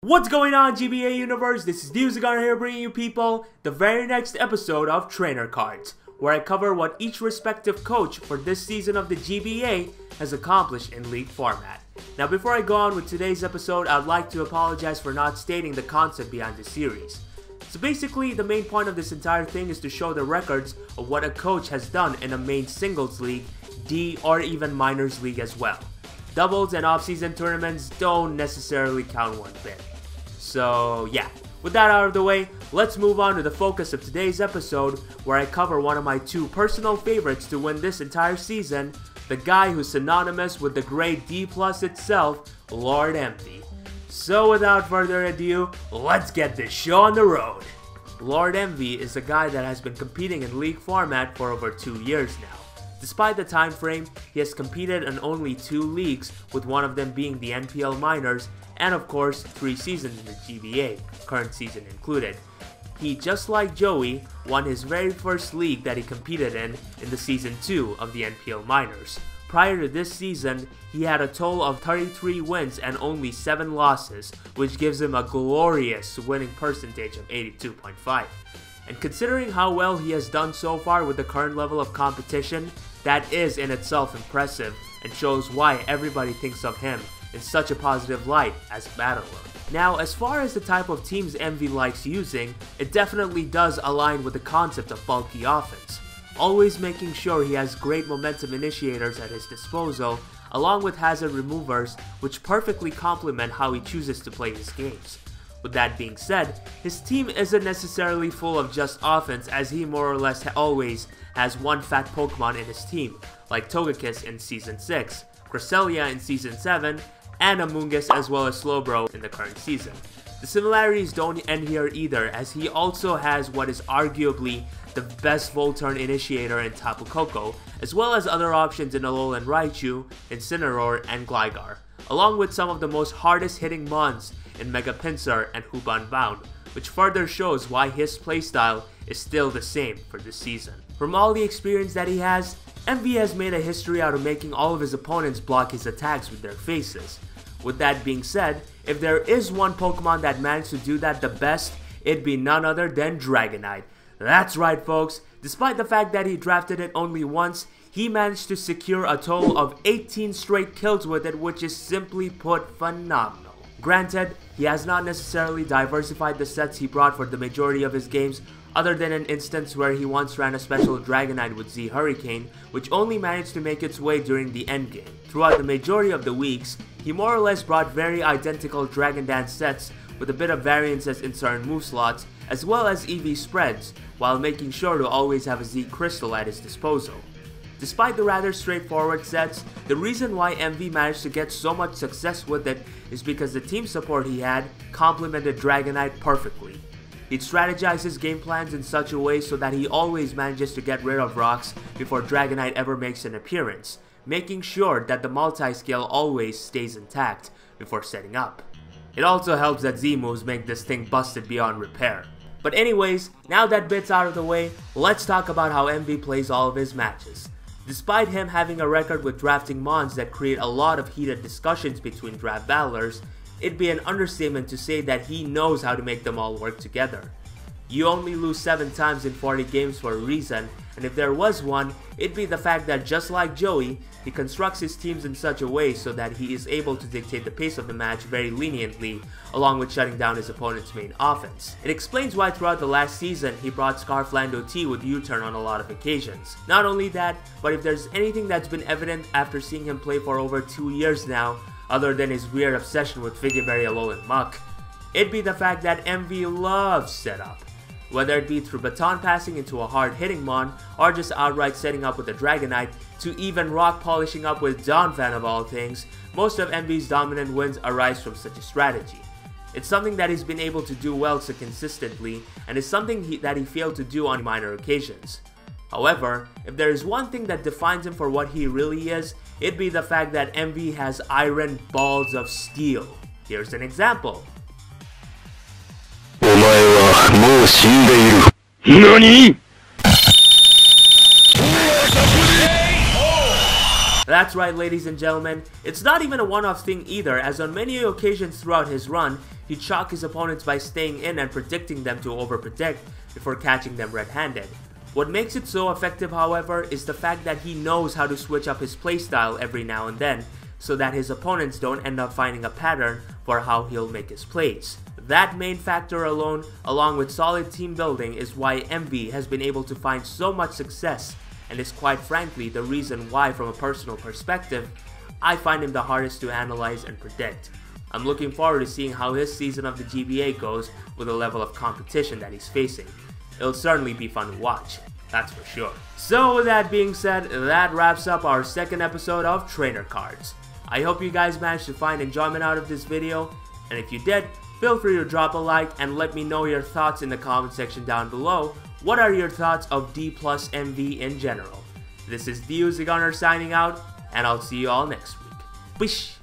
What's going on, GBA universe? This is TheUziGuner here, bringing you people the very next episode of Trainer Cards, where I cover what each respective coach for this season of the GBA has accomplished in league format. Now, before I go on with today's episode, I'd like to apologize for not stating the concept behind the series. So basically, the main point of this entire thing is to show the records of what a coach has done in a main singles league, D, or even minors league as well. Doubles and off-season tournaments don't necessarily count one bit. So yeah, with that out of the way, let's move on to the focus of today's episode, where I cover one of my two personal favorites to win this entire season, the guy who's synonymous with the great D+ itself, Lord Emvee. So without further ado, let's get this show on the road. Lord Emvee is a guy that has been competing in league format for over 2 years now. Despite the time frame, he has competed in only 2 leagues, with one of them being the NPL Minors, and of course 3 seasons in the GBA, current season included. He, just like Joey, won his very first league that he competed in the season 2 of the NPL Minors. Prior to this season, he had a total of 33 wins and only 7 losses, which gives him a glorious winning percentage of 82.5. And considering how well he has done so far with the current level of competition, that is in itself impressive and shows why everybody thinks of him in such a positive light as a battler. Now, as far as the type of teams Emvee likes using, it definitely does align with the concept of bulky offense, always making sure he has great momentum initiators at his disposal, along with hazard removers, which perfectly complement how he chooses to play his games. With that being said, his team isn't necessarily full of just offense, as he more or less always has one fat Pokemon in his team, like Togekiss in Season 6, Cresselia in Season 7, and Amoonguss as well as Slowbro in the current season. The similarities don't end here either, as he also has what is arguably the best Volturn initiator in Tapu Koko, as well as other options in Alolan Raichu, Incineroar, and Gligar, along with some of the most hardest hitting mons in Mega Pinsir and Hoop Unbound, which further shows why his playstyle is still the same for this season. From all the experience that he has, Emvee has made a history out of making all of his opponents block his attacks with their faces. With that being said, if there is one Pokemon that managed to do that the best, it'd be none other than Dragonite. That's right, folks, despite the fact that he drafted it only once, he managed to secure a total of 18 straight kills with it, which is simply put phenomenal. Granted, he has not necessarily diversified the sets he brought for the majority of his games, other than an instance where he once ran a special Dragonite with Z Hurricane, which only managed to make its way during the endgame. Throughout the majority of the weeks, he more or less brought very identical Dragon Dance sets with a bit of variances in certain move slots, as well as EV spreads, while making sure to always have a Z Crystal at his disposal. Despite the rather straightforward sets, the reason why Emvee managed to get so much success with it is because the team support he had complemented Dragonite perfectly. He'd strategize his game plans in such a way so that he always manages to get rid of rocks before Dragonite ever makes an appearance, making sure that the multi-scale always stays intact before setting up. It also helps that Z moves make this thing busted beyond repair. But anyways, now that bit's out of the way, let's talk about how Emvee plays all of his matches. Despite him having a record with drafting mons that create a lot of heated discussions between draft battlers, it'd be an understatement to say that he knows how to make them all work together. You only lose 7 times in 40 games for a reason, and if there was one, it'd be the fact that just like Joey, he constructs his teams in such a way so that he is able to dictate the pace of the match very leniently, along with shutting down his opponent's main offense. It explains why throughout the last season, he brought Scarflando T with U-turn on a lot of occasions. Not only that, but if there's anything that's been evident after seeing him play for over 2 years now, other than his weird obsession with Figgyberry, Alolan Muck, it'd be the fact that Emvee loves setup. Whether it be through baton passing into a hard hitting mon, or just outright setting up with a Dragonite, to even rock polishing up with Donphan of all things, most of Emvee's dominant wins arise from such a strategy. It's something that he's been able to do well so consistently, and is something that he failed to do on minor occasions. However, if there is one thing that defines him for what he really is, it'd be the fact that Emvee has iron balls of steel. Here's an example. NANI?! That's right, ladies and gentlemen, it's not even a one-off thing either, as on many occasions throughout his run, he'd shock his opponents by staying in and predicting them to overprotect before catching them red-handed. What makes it so effective, however, is the fact that he knows how to switch up his playstyle every now and then, so that his opponents don't end up finding a pattern for how he'll make his plays. That main factor alone, along with solid team building, is why Emvee has been able to find so much success, and is quite frankly the reason why, from a personal perspective, I find him the hardest to analyze and predict. I'm looking forward to seeing how his season of the GBA goes with the level of competition that he's facing. It'll certainly be fun to watch, that's for sure. So with that being said, that wraps up our second episode of Trainer Cards. I hope you guys managed to find enjoyment out of this video, and if you did, feel free to drop a like and let me know your thoughts in the comment section down below. What are your thoughts of D+ Emvee in general? This is TheUziGuner signing out, and I'll see you all next week. Bish!